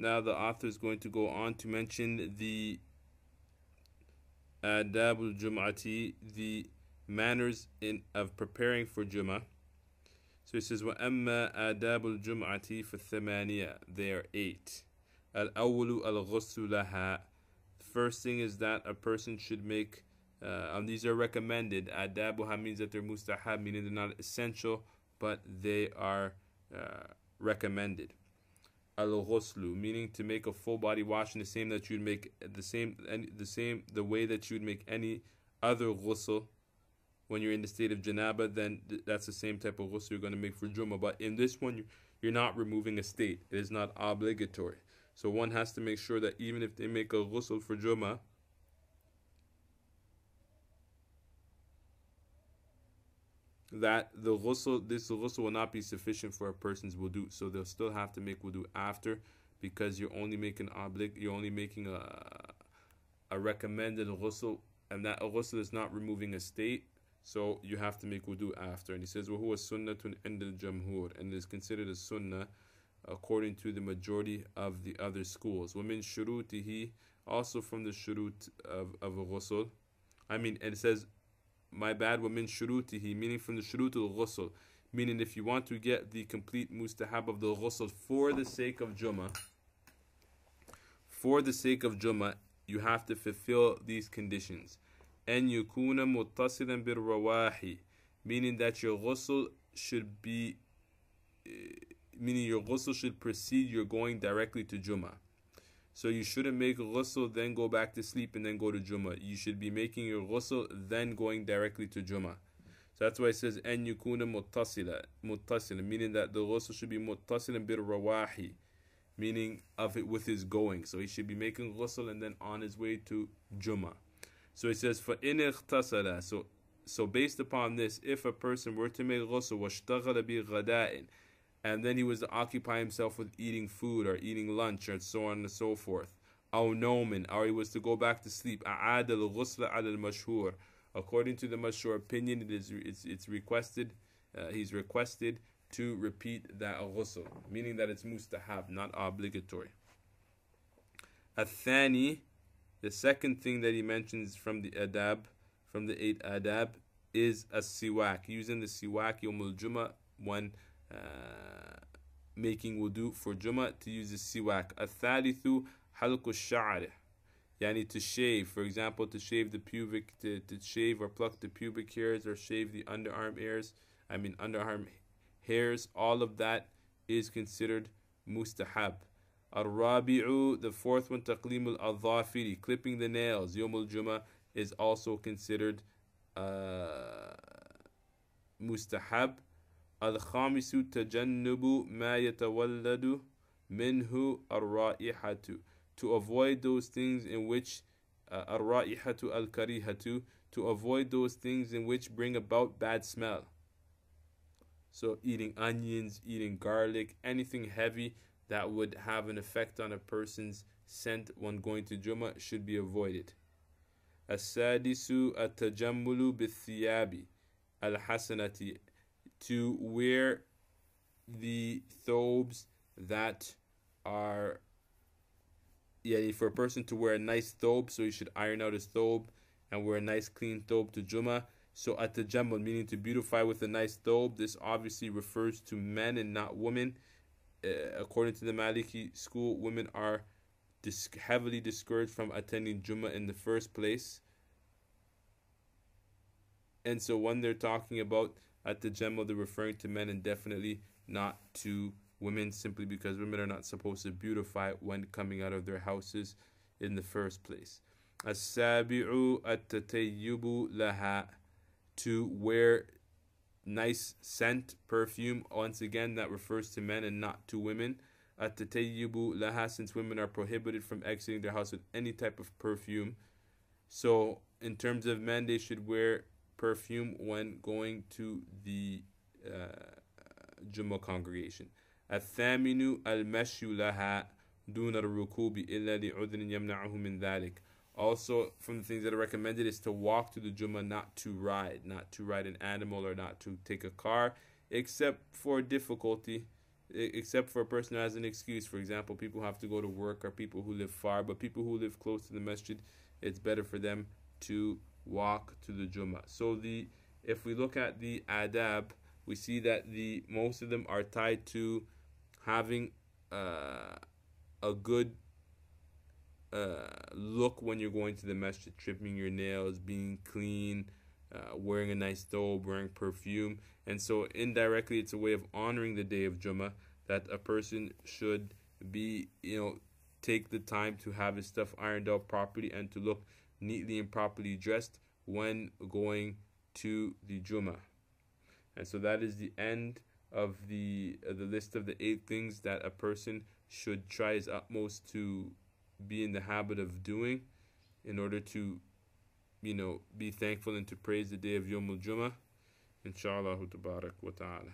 now the author is going to go on to mention the adab al-jum'ati, the manners of preparing for Jummah. So he says, وَأَمَّا آدَابُ الْجُمْعَةِ فَالثَّمَانِيَةِ, they are 8. الْأَوْلُ الْغُسْلُ لَهَا, first thing is that a person should make, these are recommended. Adabuha means that they're mustahab, meaning they're not essential, but they are recommended. Al-ghuslu, meaning to make a full body wash in the same that you'd make the way that you'd make any other ghusl when you're in the state of janaba. Then that's the same type of ghusl you're going to make for Jummah. But in this one, you're not removing a state. It is not obligatory. So one has to make sure that even if they make a ghusl for Jummah, that this ghusl will not be sufficient for a person's wudu. So they'll still have to make wudu after, because you're only making a recommended ghusl, and that a ghusl is not removing a state. So you have to make wudu after. And he says, وَهُوَ سُنَّةٌ عِنْدَ الْجَمْهُورِ, and it is considered a sunnah according to the majority of the other schools. وَمِن شُرُوتِهِ, also from the shurut of a ghusl. And it says, my bad, وَمِن شُرُوتِهِ, meaning from the shurut al-ghusl, meaning if you want to get the complete mustahab of the ghusl for the sake of Jummah, you have to fulfill these conditions. أَن يَكُونَ مُتَّصِلًا بِالرَّوَاحِ, meaning that your ghusl should precede your going directly to Jummah. So you shouldn't make ghusl, then go back to sleep, and then go to Jummah. You should be making your ghusl, then going directly to Jummah. So that's why it says, أَن يَكُونَ مُتَّصِلًا, meaning that the ghusl should be مُتَّصِلًا بِالرَّوَاحِ, meaning of it with his going. So he should be making ghusl and then on his way to Jummah. So it says, فَإِنِ اغْتَصَلَ, so based upon this, if a person were to make ghusl, وَاشْتَغَلَ بِغَدَاءٍ, and then he was to occupy himself with eating food or eating lunch or so on and so forth, أَوْ نَوْمٍ, or he was to go back to sleep, أَعَادَ الْغُسْلَ عَلَى الْمَشْهُورِ, according to the mashhur opinion, it's requested, he's requested to repeat that ghusl, meaning that it's mustahab, not obligatory. الثاني, the second thing that he mentions from the adab, from the 8 adab, is a siwak, using the siwak yawmul Jummah when making wudu for Jummah, to use the siwak. الثالث حلق الشعر, yani to shave, for example, to shave the pubic, to shave or pluck the pubic hairs, or shave the underarm hairs, all of that is considered mustahab. الرابع, the fourth one, تقليم الأظافر, clipping the nails, yawmul Jummah, is also considered mustahab. الخامس تجنب ما يتولد منه الرائحة, to avoid those things in which الرائحة الكريهة, to avoid those things in which bring about bad smell. So eating onions, eating garlic, anything heavy that would have an effect on a person's scent when going to Jummah should be avoided. السادس التجمل بالثياب الحسنة, to wear the thobes that are, for a person to wear a nice thobe, so he should iron out his thobe and wear a nice clean thobe to Jummah. So at-tajammul, meaning to beautify with a nice thobe, this obviously refers to men and not women. According to the Maliki school, women are heavily discouraged from attending Jummah in the first place. And so when they're talking about at-tajammul, they're referring to men and definitely not to women, simply because women are not supposed to beautify when coming out of their houses in the first place. As-sabi'u at-tatayyubu laha, to wear nice scent, perfume. Once again, that refers to men and not to women. At-tatayyubu laha, since women are prohibited from exiting their house with any type of perfume. So in terms of men, they should wear perfume when going to the Jummah congregation. الثامن المشي لها دون الركوب إلا لعذر يمنعه من ذلك. Also, from the things that are recommended is to walk to the Jummah, not to ride an animal or not to take a car, except for difficulty. except for a person who has an excuse. For example, people who have to go to work, or people who live far. But people who live close to the masjid, it's better for them to walk to the Jummah. So if we look at the adab, we see that most of them are tied to having a good look when you're going to the masjid, trimming your nails, being clean, wearing a nice thobe, wearing perfume. And so indirectly it's a way of honoring the day of Jummah, that a person should be, take the time to have his stuff ironed out properly and to look neatly and properly dressed when going to the Jummah. And so that is the end of the list of the 8 things that a person should try his utmost to be in the habit of doing in order to, be thankful and to praise the day of Yawmul Jummah. Inshallah tabarak wa ta'ala.